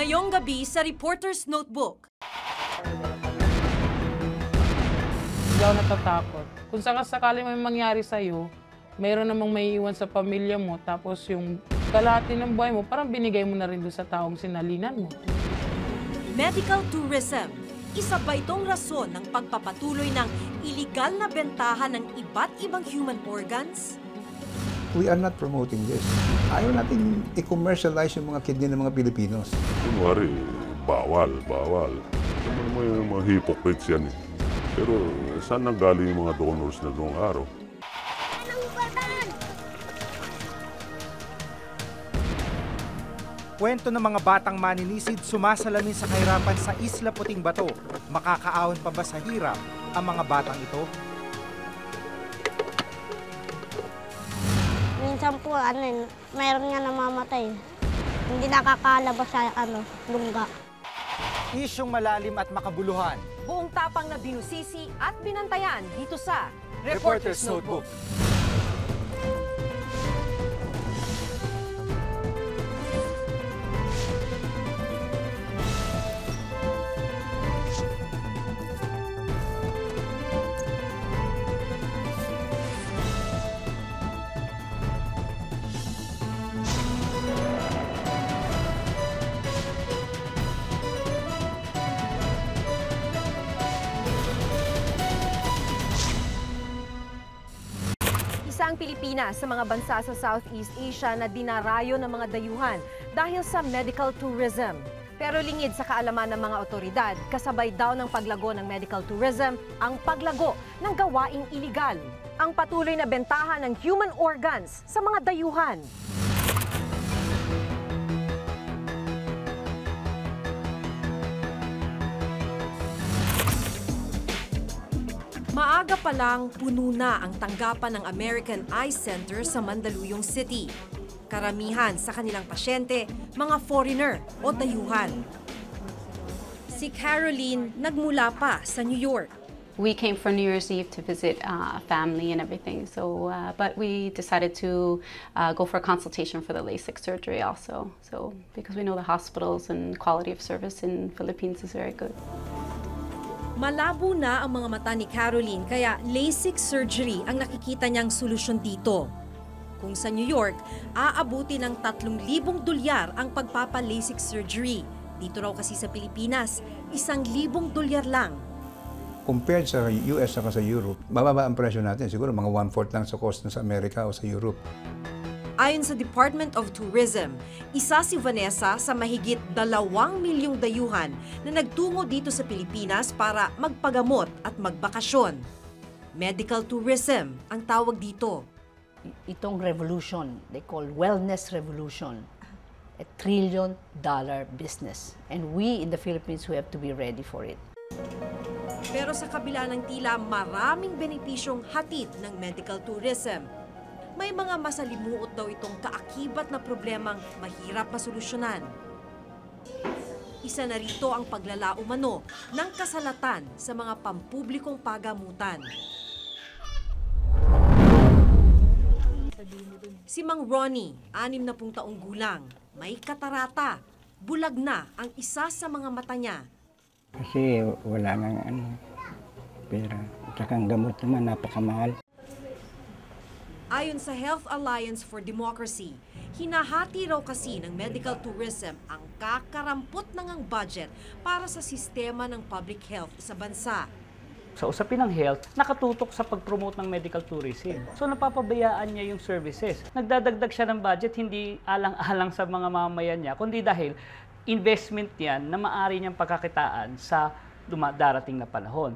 Ngayong gabi sa Reporter's Notebook. Hindi ako natatakot. Kung sakasakali may mangyari sa'yo, mayroon namang may iwan sa pamilya mo, tapos yung kalahati ng buhay mo, parang binigay mo na rin doon sa taong sinalinan mo. Medical tourism. Isa ba itong rason ng pagpapatuloy ng iligal na bentahan ng iba't ibang human organs? We are not promoting this. Ayaw natin i-commercialize yung mga kidney ng mga Pilipinos. Kunwari, bawal. May mga hypocrites yan eh. Pero saan nanggaling yung mga donors na noong araw? Kwento ng mga batang maninisid sumasalamin sa kahirapan sa Isla Puting Bato. Makakaahon pa ba sa hirap ang mga batang ito? Minsan po, mayroon nga namamatay. Hindi nakakalabas sa lungga. Isyong malalim at makabuluhan. Buong tapang na binusisi at binantayan dito sa Reporter's Notebook. Isa ang Pilipinas sa mga bansa sa Southeast Asia na dinarayo ng mga dayuhan dahil sa medical tourism. Pero lingid sa kaalaman ng mga otoridad, kasabay daw ng paglago ng medical tourism ang paglago ng gawaing iligal. Ang patuloy na bentahan ng human organs sa mga dayuhan. Maaga pa lang, puno na ang tanggapan ng American Eye Center sa Mandaluyong City. Karamihan sa kanilang pasyente, mga foreigner o dayuhan. Si Caroline nagmula pa sa New York. We came for New Year's Eve to visit family and everything. So, but we decided to go for a consultation for the LASIK surgery also. So, because we know the hospitals and quality of service in Philippines is very good. Malabo na ang mga mata ni Caroline kaya LASIK surgery ang nakikita niyang solusyon dito. Kung sa New York, aabuti ng $3,000 ang pagpapa-LASIK surgery. Dito raw kasi sa Pilipinas, $1,000 lang. Compared sa US at sa Europe, mababa ang presyo natin. Siguro mga 1/4 lang sa cost sa Amerika o sa Europe. Ayon sa Department of Tourism, isa si Vanessa sa mahigit 2 milyong dayuhan na nagtungo dito sa Pilipinas para magpagamot at magbakasyon. Medical tourism ang tawag dito. Itong revolution, they call wellness revolution, $1 trillion business. And we in the Philippines, we have to be ready for it. Pero sa kabila ng tila maraming benepisyong hatid ng medical tourism, may mga masalimuot daw itong kaakibat na problemang mahirap masolusyonan. Isa na rito ang paglala umano ng kasalatan sa mga pampublikong pagamutan. Si Mang Ronnie, 60 taong gulang, may katarata. Bulag na ang isa sa mga mata niya. Kasi wala nang pera. At ang gamot naman napakamahal. Ayon sa Health Alliance for Democracy, hinahati raw kasi ng medical tourism ang kakarampot ng budget para sa sistema ng public health sa bansa. Sa usapin ng health, nakatutok sa pag-promote ng medical tourism. So napapabayaan niya yung services. Nagdadagdag siya ng budget, hindi alang-alang sa mga mamamayan niya, kundi dahil investment yan na maaari niyang pagkakitaan sa darating na panahon.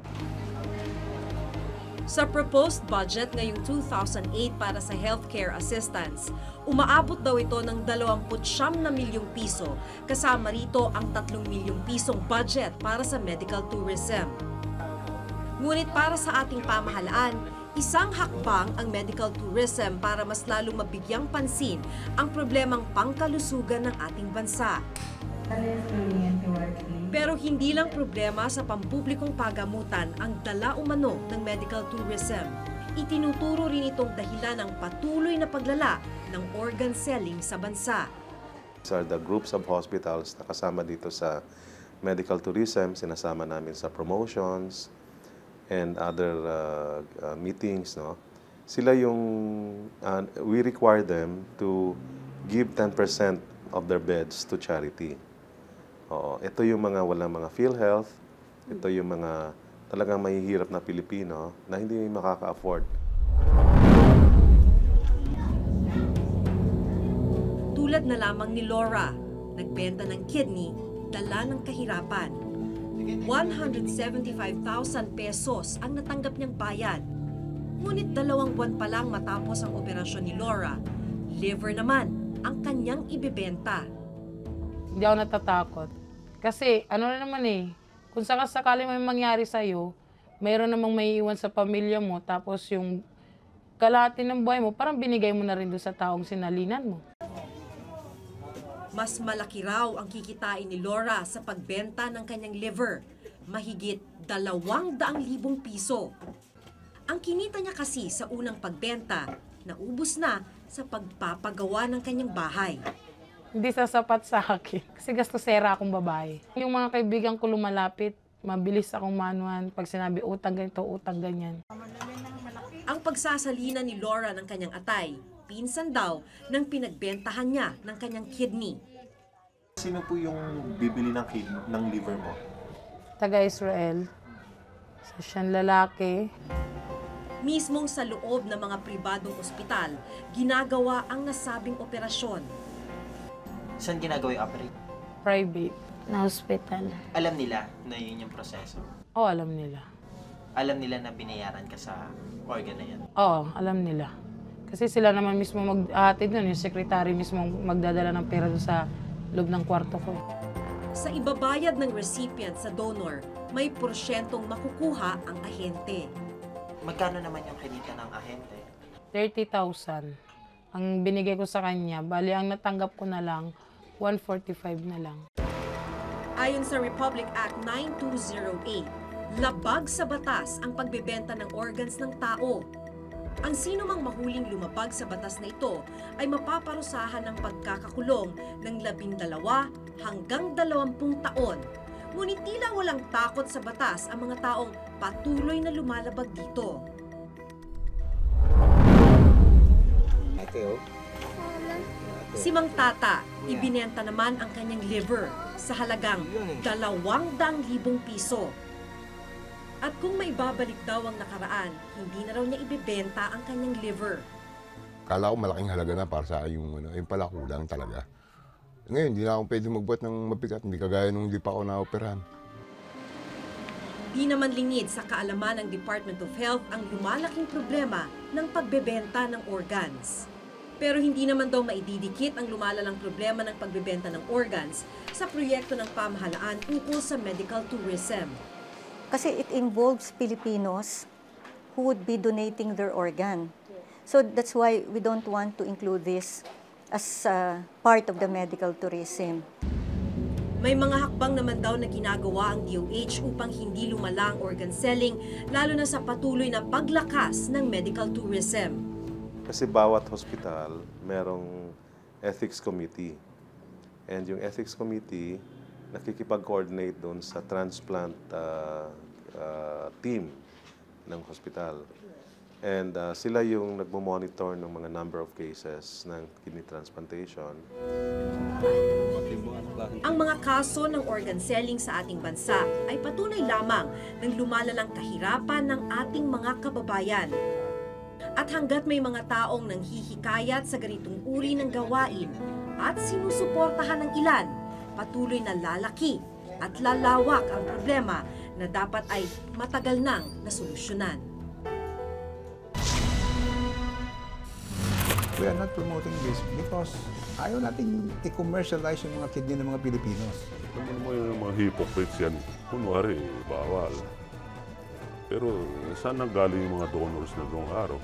Sa proposed budget ngayong 2008 para sa healthcare assistance, umaabot daw ito ng 29 na milyong piso, kasama rito ang 3 milyong pisong budget para sa medical tourism. Ngunit para sa ating pamahalaan, isang hakbang ang medical tourism para mas lalong mabigyang pansin ang problemang pangkalusugan ng ating bansa. Pero hindi lang problema sa pampublikong pagamutan ang dala umano ng medical tourism. Itinuturo rin itong dahilan ng patuloy na paglala ng organ selling sa bansa. These are the groups of hospitals na kasama dito sa medical tourism, sinasama namin sa promotions and other meetings. No? Sila yung, we require them to give 10% of their beds to charity. Oo, ito yung mga walang mga PhilHealth, ito yung mga talagang mahihirap na Pilipino na hindi makaka-afford. Tulad na lamang ni Laura, nagbenta ng kidney, dala ng kahirapan. 175,000 pesos ang natanggap niyang bayad. Ngunit 2 buwan pa lang matapos ang operasyon ni Laura, liver naman ang kanyang ibebenta. Hindi ako natatakot. Kasi ano na naman kung sakali may mangyari sa'yo, mayroon namang may iwan sa pamilya mo, tapos yung kalahati ng buhay mo, parang binigay mo na rin doon sa taong sinalinan mo. Mas malaki raw ang kikitain ni Laura sa pagbenta ng kanyang liver, mahigit 200,000 piso. Ang kinita niya kasi sa unang pagbenta, naubos na sa pagpapagawa ng kanyang bahay. Hindi sasapat sa akin kasi gastosera akong babae. Yung mga kaibigan ko lumalapit, mabilis akong manuan. Pag sinabi utang ganito, utang ganyan. Ang pagsasalina ni Laura ng kanyang atay, pinsan daw ng pinagbentahan niya ng kanyang kidney. Sino po yung bibili ng liver mo? Taga-Israel. So, siyang lalaki. Mismong sa loob ng mga pribadong ospital, ginagawa ang nasabing operasyon. Saan ginagawa yung operate? Private. Na hospital. Alam nila na yun yung proseso? Oo, alam nila. Alam nila na binayaran ka sa organ na yan? Oo, alam nila. Kasi sila naman mismo mag-ahatid nun, yung secretary mismo magdadala ng pera doon sa loob ng kwarto ko. Sa ibabayad ng recipient sa donor, may porsyentong makukuha ang ahente. Magkano naman yung kinita ng ahente? 30,000. Ang binigay ko sa kanya, bali ang natanggap ko na lang, 145 na lang. Ayon sa Republic Act 9208, labag sa batas ang pagbebenta ng organs ng tao. Ang sino mang mahuling lumabag sa batas na ito ay mapaparusahan ng pagkakakulong ng 12 hanggang 20 taon. Ngunit tila walang takot sa batas ang mga taong patuloy na lumalabag dito. Si Mang Tata, ibinenta naman ang kanyang liver sa halagang 200,000 piso. At kung may babalik daw ang nakaraan, hindi na raw niya ibebenta ang kanyang liver. Kala ko malaking halaga na para sa yung pala kulang talaga. Ngayon, hindi na ako pwede magbuhat ng mabigat, hindi kagaya nung hindi pa ako na-operahan. Di naman lingid sa kaalaman ng Department of Health ang lumalaking problema ng pagbebenta ng organs. Pero hindi naman daw maididikit ang lumalalang problema ng pagbebenta ng organs sa proyekto ng pamahalaan ukol sa medical tourism. Kasi it involves Filipinos who would be donating their organ. So that's why we don't want to include this as part of the medical tourism. May mga hakbang naman daw na ginagawa ang DOH upang hindi lumala ang organ selling, lalo na sa patuloy na paglakas ng medical tourism. Kasi bawat hospital merong ethics committee. And yung ethics committee nakikipag-coordinate doon sa transplant team ng hospital. And sila yung nagmo-monitor ng mga number of cases ng kidney transplantation. Ang mga kaso ng organ selling sa ating bansa ay patunay lamang ng lumalalang kahirapan ng ating mga kababayan. At hanggat may mga taong nanghihikayat sa ganitong uri ng gawain at sinusuportahan ng ilan, patuloy na lalaki at lalawak ang problema na dapat ay matagal nang nasolusyonan. We are not promoting this because ayaw natin i-commercialize yung mga kidney ng mga Pilipinos. Naman mo yung mga hypocrites yan. Kunwari, bawal. Pero saan nanggaling yung mga donors na noong araw?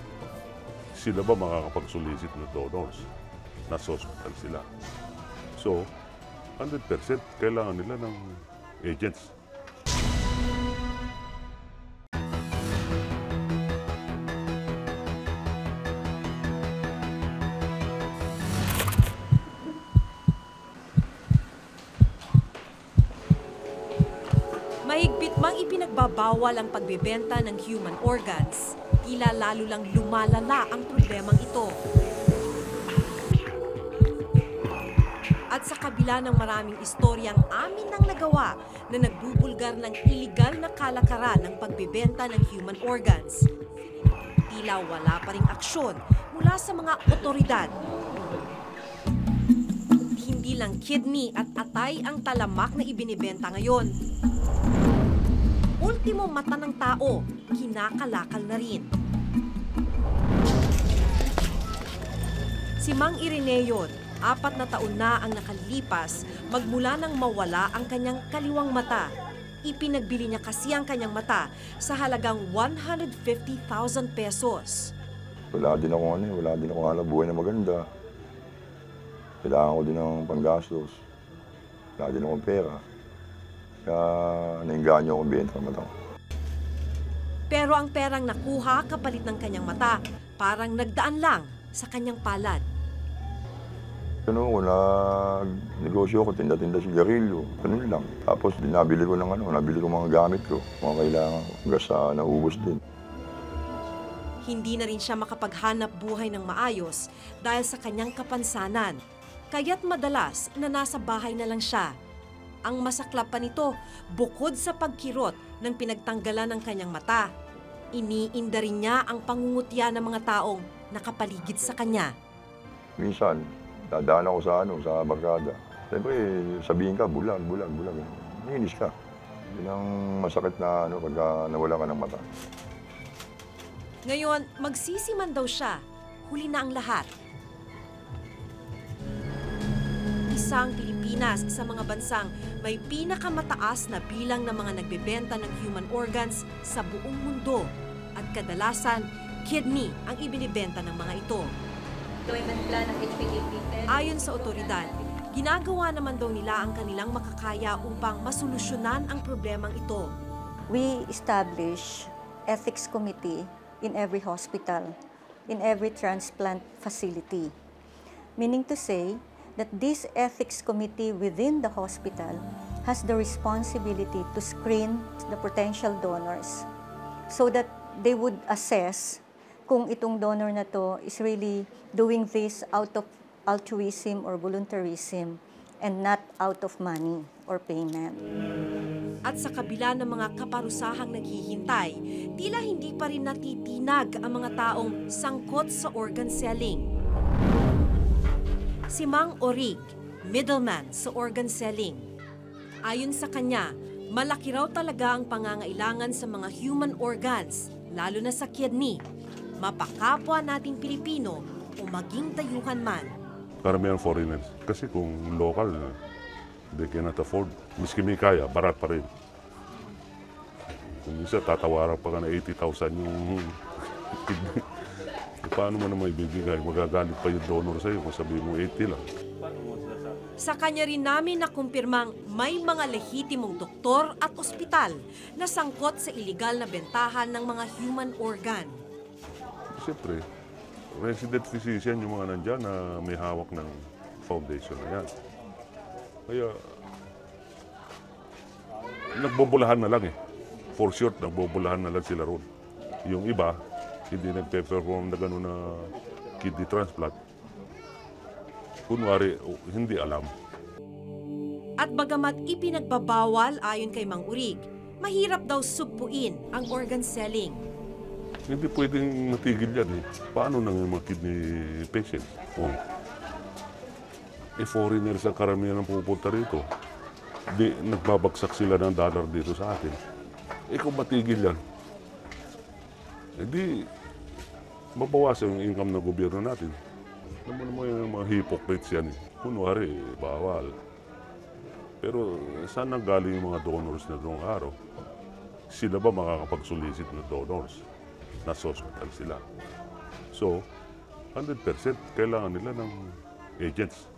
Sila ba makakapag-solicit na donors? Nasa hospital sila. So, 100% kailangan nila ng agents. ipinagbabawal ang pagbebenta ng human organs, tila lalo lang lumalala ang problemang ito. At sa kabila ng maraming istoryang amin nang nagawa na nagbubulgar ng iligal na kalakaran ng pagbebenta ng human organs, tila wala pa ring aksyon mula sa mga otoridad. Hindi lang kidney at atay ang talamak na ibinibenta ngayon. Ultimo mata ng tao, kinakalakal na rin. Si Mang Ireneo, 4 na taon na ang nakalipas magmula nang mawala ang kanyang kaliwang mata. Ipinagbili niya kasi ang kanyang mata sa halagang 150,000 pesos. Wala din akong hanap buhay na maganda. Kailangan ko din ng panggastos. Wala din akong pera. Kaya nainganyo akong benta ng mata ko. Pero ang perang nakuha kapalit ng kanyang mata, parang nagdaan lang sa kanyang palad. Nag-negosyo ko, tinda-tinda sigarilyo. Ganun lang. Tapos nabili ko mga gamit ko. Mga kailangan ko. Hanggang sa naubos din. Hindi na rin siya makapaghanap buhay ng maayos dahil sa kanyang kapansanan. Kaya't madalas na nasa bahay na lang siya. Ang masaklap pa nito, bukod sa pagkirot ng pinagtanggalan ng kanyang mata, iniinda rin niya ang pangungutya ng mga taong nakapaligid sa kanya. Minsan, dadaan ako sa barkada. Siyempre, sabihin ka, bulag. Niinis ka. Yun ang masakit na pagka nawala ka ng mata. Ngayon, magsisiman daw siya. Huli na ang lahat. Isang Pilipinas sa mga bansang may pinakamataas na bilang ng mga nagbebenta ng human organs sa buong mundo. At kadalasan, kidney ang ibinibenta ng mga ito. Ayon sa otoridad, ginagawa naman daw nila ang kanilang makakaya upang masolusyonan ang problemang ito. We establish ethics committee in every hospital, in every transplant facility. Meaning to say that this ethics committee within the hospital has the responsibility to screen the potential donors so that they would assess kung itong donor na to is really doing this out of altruism or voluntarism and not out of money or payment. At sa kabila ng mga kaparusahang naghihintay, tila hindi pa rin natitinag ang mga taong sangkot sa organ selling. Si Mang Orig, middleman sa organ selling. Ayon sa kanya, malaki raw talaga ang pangangailangan sa mga human organs, lalo na sa kidney, mapakapwa nating Pilipino o maging dayuhan man. Karamihan foreigners. Kasi kung local, they cannot afford. Miski may kaya, barat pa rin. Kung isa, tatawaran pa ka na 80,000 yung kidney. Paano mo naman ibibigay? Magagalit pa yung donor sa'yo kung sabihin mo 80 lang. Sa kanya rin namin nakumpirmang may mga lehitimong doktor at ospital na sangkot sa iligal na bentahan ng mga human organ. Siyempre, resident physician yung mga nandyan na may hawak ng foundation na yan. Kaya, nagbobolahan na lang eh. For sure, nagbobolahan na lang sila ron. Yung iba, hindi nagpe-perform na gano'n na kidney transplant. Kunwari, hindi alam. At bagamat ipinagbabawal ayon kay Mang Urig, mahirap daw sugpuin ang organ selling. Hindi pwedeng natigil yan eh. Paano nang yung mga kidney patients? Foreigners ang karamihan ang pupunta rito. Nagbabagsak sila ng dollar dito sa atin. Kung matigil yan, hindi mabawasan yung income ng gobyerno natin. Naman mo yung mga hypocrites yan eh. Kunwari, bawal. Pero saan nanggaling yung mga donors na noong araw? Sila ba makakapag-solicit na donors? Nasa hospital sila. So, 100% kailangan nila ng agents.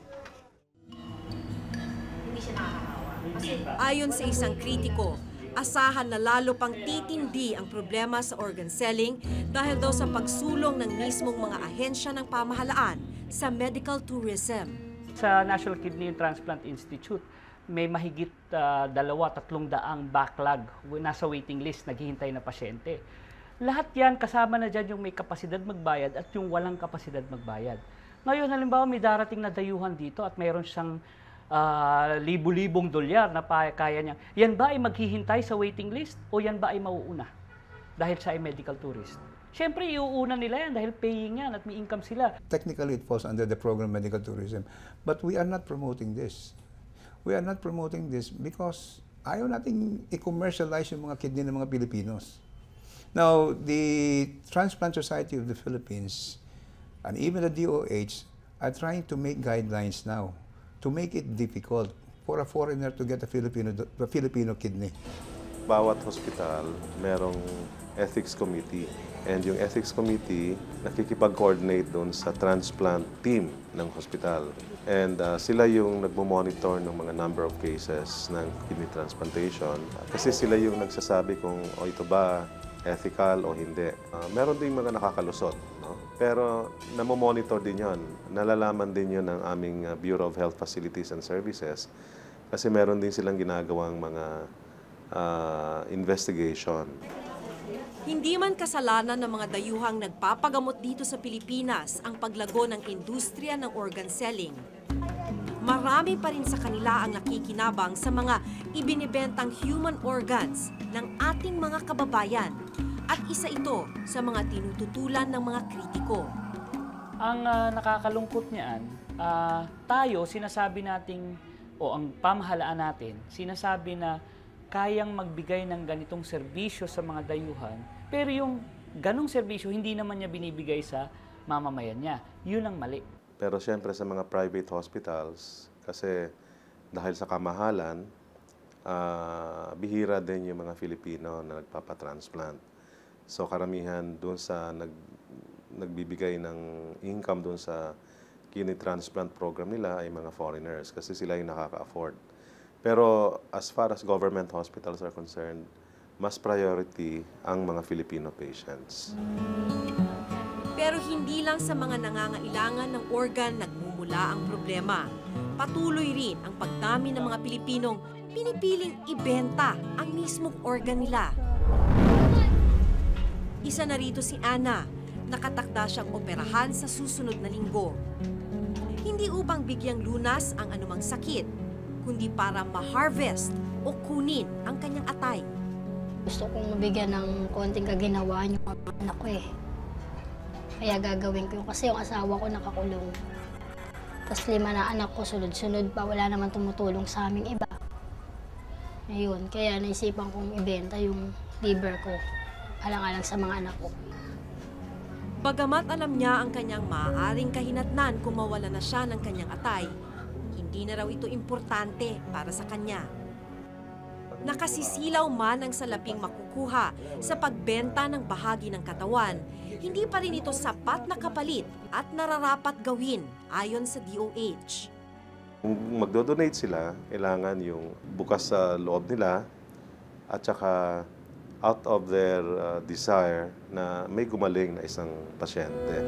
Ayon sa isang kritiko, asahan na lalo pang titindi ang problema sa organ selling dahil daw sa pagsulong ng mismong mga ahensya ng pamahalaan sa medical tourism. Sa National Kidney and Transplant Institute, may mahigit 200-300 backlog, nasa waiting list, naghihintay na pasyente. Lahat yan, kasama na dyan yung may kapasidad magbayad at yung walang kapasidad magbayad. Ngayon, halimbawa, may darating na dayuhan dito at mayroon siyang libu-libong dolyar na kaya niya. Yan ba ay maghihintay sa waiting list o yan ba ay mauuna dahil siya ay medical tourist? Siyempre, iuuna nila yan dahil paying yan at may income sila. Technically, it falls under the program medical tourism. But we are not promoting this. We are not promoting this because ayaw nating i-commercialize yung mga kidney ng mga Pilipinos. Now, the Transplant Society of the Philippines and even the DOH are trying to make guidelines now to make it difficult for a foreigner to get a Filipino kidney. Bawat hospital merong ethics committee. And yung ethics committee nakikipag-coordinate doon sa transplant team ng hospital. And sila yung nagmo-monitor ng mga number of cases ng kidney transplantation. Kasi sila yung nagsasabi kung ito ba ethical o hindi. Meron din mga nakakalusot. No? Pero namo-monitor din yon. Nalalaman din yon ng aming Bureau of Health Facilities and Services. Kasi meron din silang ginagawang mga investigation. Hindi man kasalanan ng mga dayuhang nagpapagamot dito sa Pilipinas ang paglago ng industriya ng organ selling. Marami pa rin sa kanila ang nakikinabang sa mga ibinibentang human organs ng ating mga kababayan. At isa ito sa mga tinututulan ng mga kritiko. Ang nakakalungkot niyan, tayo sinasabi nating, o ang pamahalaan natin, sinasabi na kayang magbigay ng ganitong serbisyo sa mga dayuhan, pero yung ganong serbisyo hindi naman niya binibigay sa mamamayan niya. Yun ang mali. Pero siyempre sa mga private hospitals, kasi dahil sa kamahalan, bihira din yung mga Filipino na nagpapatransplant. So karamihan doon sa nagbibigay ng income doon sa kidney transplant program nila ay mga foreigners kasi sila yung nakaka-afford. Pero as far as government hospitals are concerned, mas priority ang mga Filipino patients. Pero hindi lang sa mga nangangailangan ng organ nagmumula ang problema. Patuloy rin ang pagdami ng mga Pilipinong pinipiling ibenta ang mismong organ nila. Isa na rito si Ana. Nakatakda siyang operahan sa susunod na linggo. Hindi upang bigyang lunas ang anumang sakit, kundi para ma-harvest o kunin ang kanyang atay. Gusto kong mabigyan ng konting kaginawaan yung mga anak ko eh. Kaya gagawin ko yun kasi yung asawa ko nakakulong. Tapos 5 na anak ko, sunod-sunod pa, wala naman tumutulong sa aming iba. Ayun, kaya naisipan kong ibenta yung liver ko. Alang-alang sa mga anak ko. Bagamat alam niya ang kanyang maaaring kahinatnan kung mawala na siya ng kanyang atay, hindi na raw ito importante para sa kanya. Nakasisilaw man ang salaping makukuha sa pagbenta ng bahagi ng katawan, hindi pa rin ito sapat na kapalit at nararapat gawin ayon sa DOH. Kung magdo-donate sila, kailangan yung bukas sa loob nila at saka out of their desire na may gumaling na isang pasyente.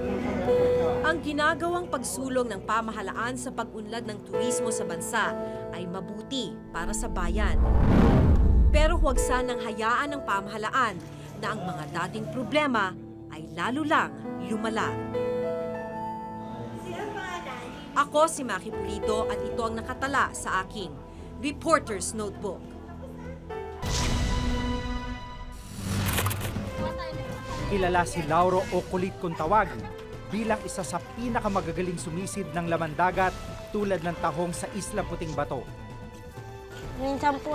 Ang ginagawang pagsulong ng pamahalaan sa pag-unlad ng turismo sa bansa ay mabuti para sa bayan. Pero huwag sanang hayaan ng pamahalaan na ang mga dating problema ay lalo lang lumala. Ako si Maki Pulido at ito ang nakatala sa aking Reporter's Notebook. Kilala si Lauro o Kulit kung tawagin bilang isa sa pinakamagagaling sumisid ng laman dagat tulad ng tahong sa Isla Puting Bato. Minsan po,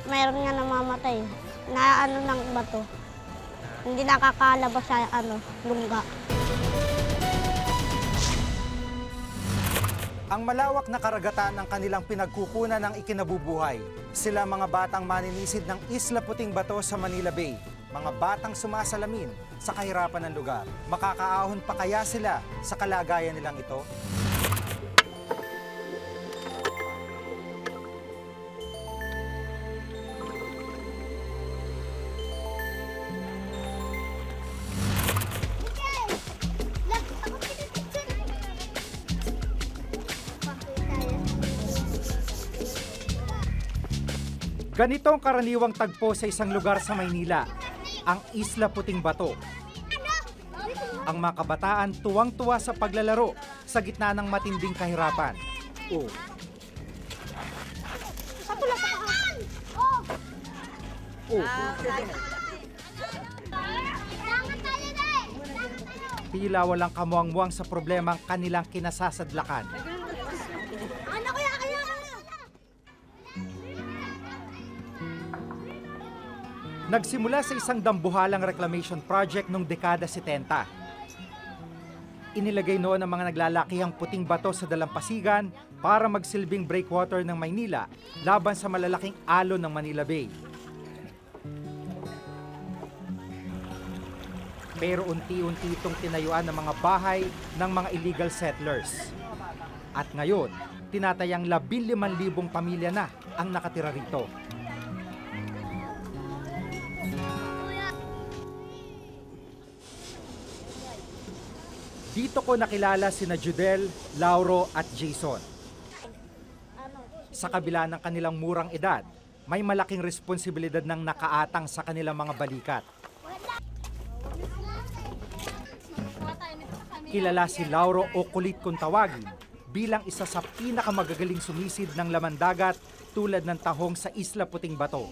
mayroon nga namamatay na ng bato. Hindi nakakalabas sa lungga. Ang malawak na karagatan ng kanilang pinagkukunan ng ikinabubuhay. Sila mga batang maninisid ng Isla Puting Bato sa Manila Bay. Mga batang sumasalamin sa kahirapan ng lugar. Makakaahon pa kaya sila sa kalagayan nilang ito? Ganito ang karaniwang tagpo sa isang lugar sa Maynila, ang Isla Puting Bato. Ang mga kabataan tuwang-tuwa sa paglalaro sa gitna ng matinding kahirapan. Tila walang kamuang-muang sa problemang kanilang kinasasadlakan. Nagsimula sa isang dambuhalang reclamation project noong dekada 70. Inilagay noon ang mga naglalakihang puting bato sa dalampasigan para magsilbing breakwater ng Maynila laban sa malalaking alon ng Manila Bay. Pero unti-unti itong tinayuan ng mga bahay ng mga illegal settlers. At ngayon, tinatayang 15,000 pamilya na ang nakatira rito. Dito ko nakilala sina Judel, Lauro at Jason. Sa kabila ng kanilang murang edad, may malaking responsibilidad ng nakaatang sa kanilang mga balikat. Kilala si Lauro o Kulit kung tawagin bilang isa sa pinakamagagaling sumisid ng laman dagat tulad ng tahong sa Isla Puting Bato.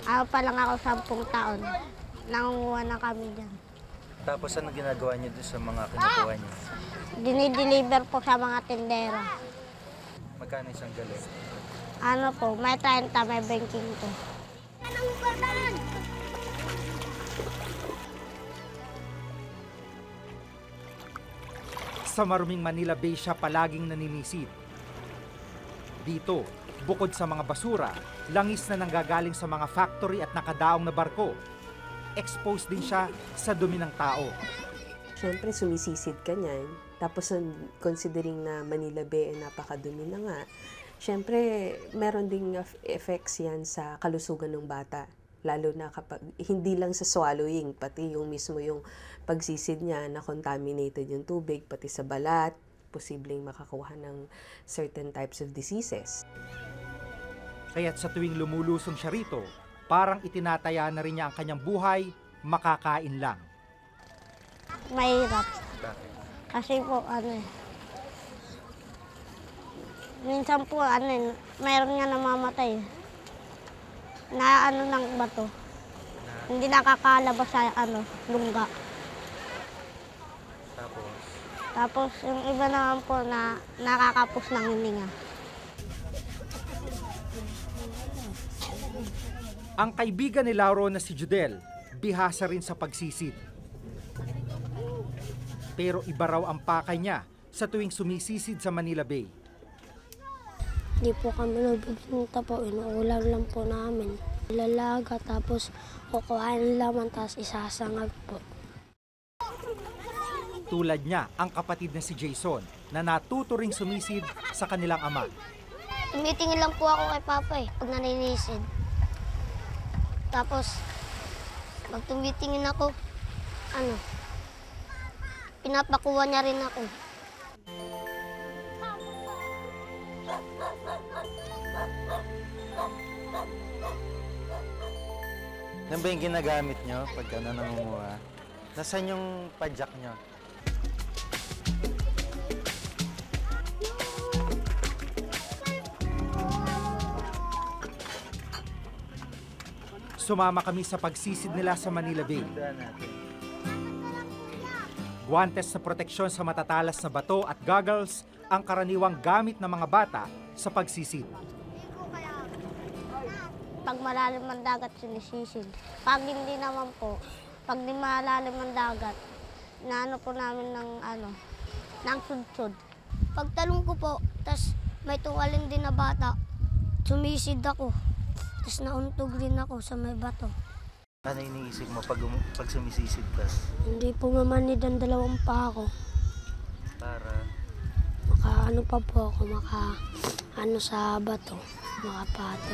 Pa lang ako 10 taon. Nangunguha na kami dyan. Tapos ano ginagawa niyo doon sa mga kinukuha niyo? Dinideliver po sa mga tindera. Magkano isang galon? Ano po, may 30, may 25. Sa maruming Manila Bay siya palaging naninisid. Dito, bukod sa mga basura, langis na nanggagaling sa mga factory at nakadaong na barko. Exposed din siya sa dumi ng tao. Siyempre, sumisisid ka niyan. Tapos, considering na Manila Bay ay napakadumi na nga, siyempre, meron ding effects yan sa kalusugan ng bata. Lalo na kapag, hindi lang sa swallowing, pati yung mismo yung pagsisid niya na contaminated yung tubig, pati sa balat, posibleng makakuha ng certain types of diseases. Kaya't sa tuwing lumulusong siya rito, parang itinataya na rin niya ang kanyang buhay, makakain lang. Mahirap. Bakit? Kasi po, minsan po, mayroon nga namamatay. Na ng bato. Hindi nakakalabas sa lungga. Tapos yung iba naman po na nakakapos ng hininga. Ang kaibigan ni Lauro na si Judel, bihasa rin sa pagsisid. Pero iba raw ang pakay niya sa tuwing sumisisid sa Manila Bay. Hindi po kami nagbibinta po, inuulam lang po namin. Lalaga, tapos kukuhain laman, tapos isasangag po. Tulad niya ang kapatid na si Jason na natuto ring sumisid sa kanilang ama. Tumitingin lang po ako kay Papa pag naninisid. Tapos, pag tumitingin ako, pinapakuha niya rin ako. Yan ba yung ginagamit nyo pag nangunguha? Nasaan yung padjak nyo? Sumama kami sa pagsisid nila sa Manila Bay. Guantes na proteksyon sa matatalas na bato at goggles ang karaniwang gamit ng mga bata sa pagsisid. Pag malalim ang dagat, sinisisid. Pag hindi naman po, pag di malalim ang dagat, naano po namin ng sudsud. Pag talong ko po, tas may tuwalin din na bata, sumisid ako. Tapos nauntog rin ako sa may bato. Ano iniisip mo pag sumisisid ka? Hindi po mamanid ang 2 pa ako. Para? Makaano pa po ako, sa bato, makapato.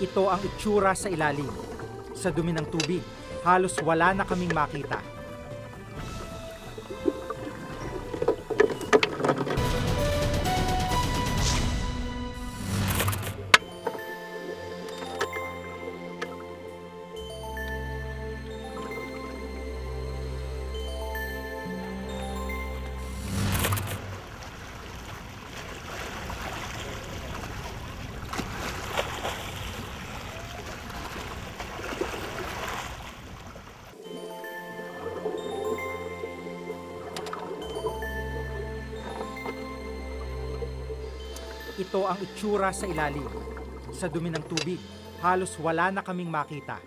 Ito ang itsura sa ilalim. Sa dumi ng tubig, halos wala na kaming makita. ito ang itsura sa ilalim. Sa dumi ng tubig, halos wala na kaming makita.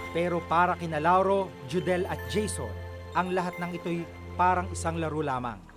Pero para kina Lauro, Judel at Jason, ang lahat ng ito'y parang isang laro lamang.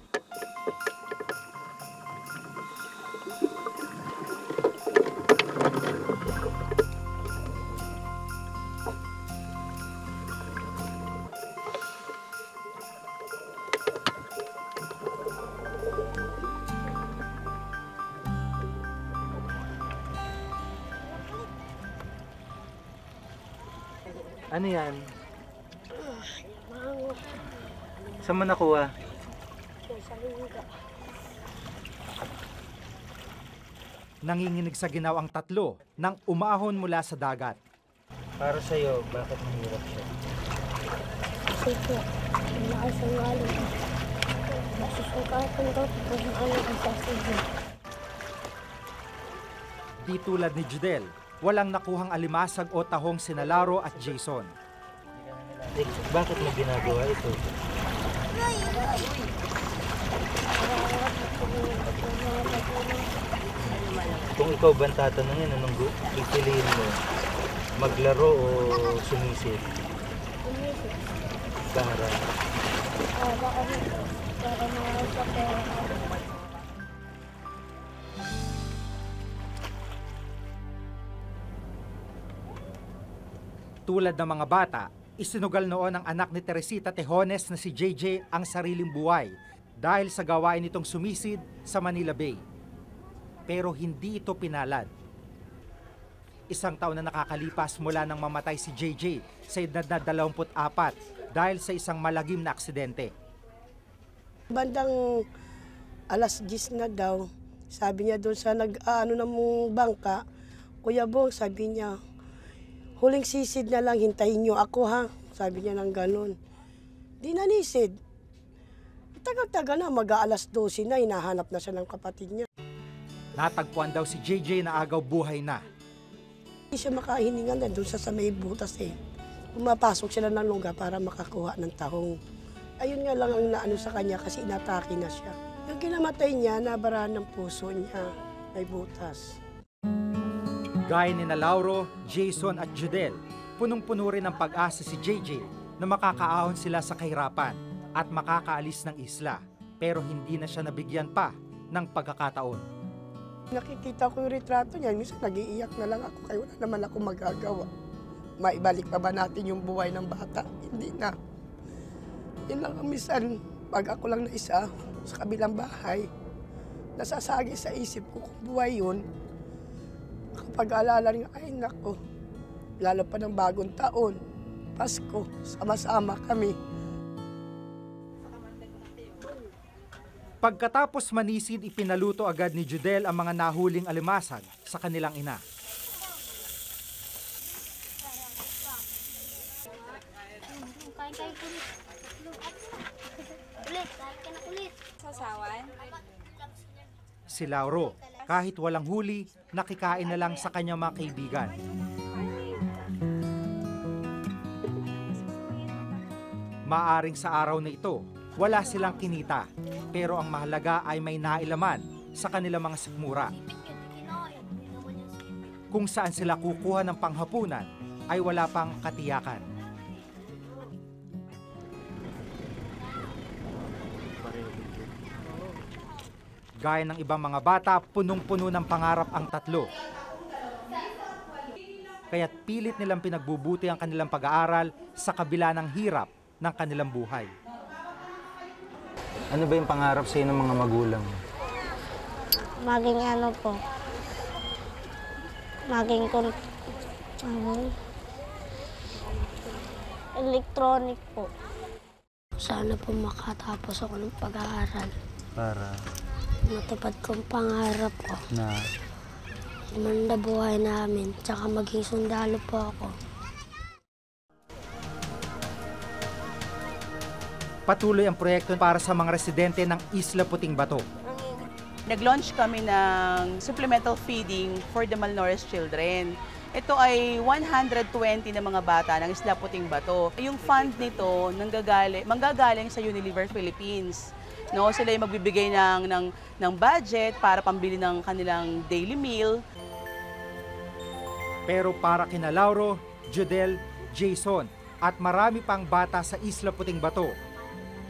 Ano yan? Saan mo nakuha? Nanginginig sa ginaw ang tatlo nang umahon mula sa dagat. Para sa'yo, bakit mahirap siya? Kasi po, malakas ang galing. Masusungkatan daw kung ano ang sasabihin. Di tulad ni Judel, walang nakuhang alimasag o tahong sina Lauro at Jason. Bakit mo ginagawa ito? Kung ikaw ba ang tatanungin, anong pipiliin mo? Maglaro o sumisid? Sumisid. Para? Para mga sa pera. Tulad ng mga bata, isinugal noon ng anak ni Teresita Tejones na si JJ ang sariling buhay dahil sa gawain nitong sumisid sa Manila Bay. Pero hindi ito pinalad. Isang taon na nakakalipas mula nang mamatay si JJ sa edad na 24 dahil sa isang malagim na aksidente. Bandang alas 10 na daw, sabi niya doon sa nag-ano ng bangka, Kuya Bong, sabi niya, huling sisid na lang, hintayin niyo ako ha. Sabi niya ng ganun. Di nanisid. Tagal-tagal na, mag-aalas 12 na, hinahanap na siya ng kapatid niya. Natagpuan daw si JJ na agaw buhay na. Hindi siya makahiningan na doon sa may butas eh. Pumapasok sila ng lungga para makakuha ng tahong. Ayun nga lang ang naano sa kanya kasi inatake na siya. Yung kinamatay niya, nabarahan ng puso niya, may butas. Gaya ni Lauro, Jason at Judel, punong-puno rin ng pag-asa si JJ na makakaahon sila sa kahirapan at makakaalis ng isla. Pero hindi na siya nabigyan pa ng pagkakataon. Nakikita ko yung retrato niya, minsan nag-iiyak na lang ako kaya wala naman ako magagawa. Maibalik pa ba natin yung buhay ng bata? Hindi na. Yun lang ang minsan, pag ako lang na isa sa kabilang bahay, nasasagi sa isip ko kung buhay yun, kapag alala rin, ay nako, lalo pa ng bagong taon, Pasko, sama-sama kami. Pagkatapos manisid, ipinaluto agad ni Judel ang mga nahuling alimasag sa kanilang ina. Si Lauro, kahit walang huli, nakikain na lang sa kanyang mga kaibigan. Maaring sa araw na ito, wala silang kinita, pero ang mahalaga ay may nailaman sa kanilang mga sikmura. Kung saan sila kukuha ng panghapunan ay wala pang katiyakan. Gaya ng ibang mga bata, punong-puno ng pangarap ang tatlo. Kaya't pilit nilang pinagbubuti ang kanilang pag-aaral sa kabila ng hirap ng kanilang buhay. Ano ba yung pangarap sa'yo ng mga magulang? Maging ano po, maging electronic po. Sana po makatapos ako ng pag-aaral. Para? Matupad kong pangarap ko. Na? Manda buhay namin, tsaka maging sundalo po ako. Patuloy ang proyekto para sa mga residente ng Isla Puting Bato. nag-launch kami ng supplemental feeding for the malnourished children. Ito ay 120 na mga bata ng Isla Puting Bato. Yung fund nito manggagaling sa Unilever Philippines. No, sila yung magbibigay ng budget para pambili ng kanilang daily meal. Pero para kina Lauro, Jodel, Jason at marami pang bata sa Isla Puting Bato,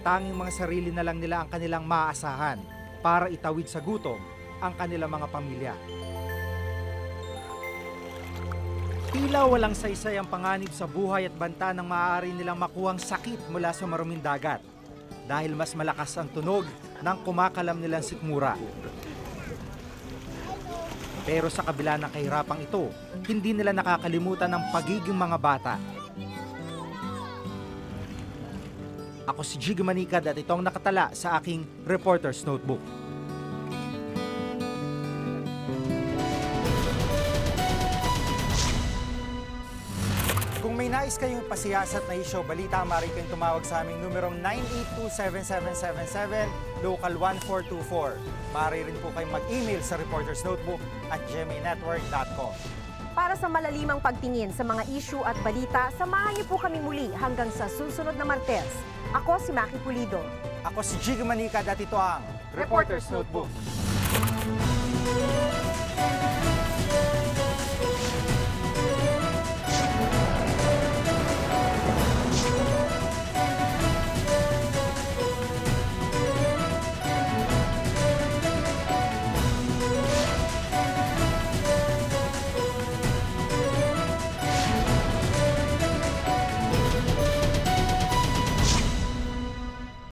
tanging mga sarili na lang nila ang kanilang maaasahan para itawid sa gutom ang kanilang mga pamilya. Tila walang saysay ang panganib sa buhay at banta ng maaari nilang makuhang sakit mula sa maruming dagat dahil mas malakas ang tunog ng kumakalam nilang sikmura. Pero sa kabila ng kahirapang ito, hindi nila nakakalimutan ang pagiging mga bata. Ako si Jiggy Manikad at itong nakatala sa aking Reporter's Notebook. Kung may nais kayong pasiyasat na isyo, balita, maaari kayong tumawag sa aming numerong 982-7777, local 1424. Maaari rin po kayong mag-email sa reportersnotebook@gmanetwork.com. Para sa malalimang pagtingin sa mga issue at balita, samahan niyo po kami muli hanggang sa susunod na Martes. Ako si Maki Pulido. Ako si Jiggy Manikad at ito ang Reporter's Notebook.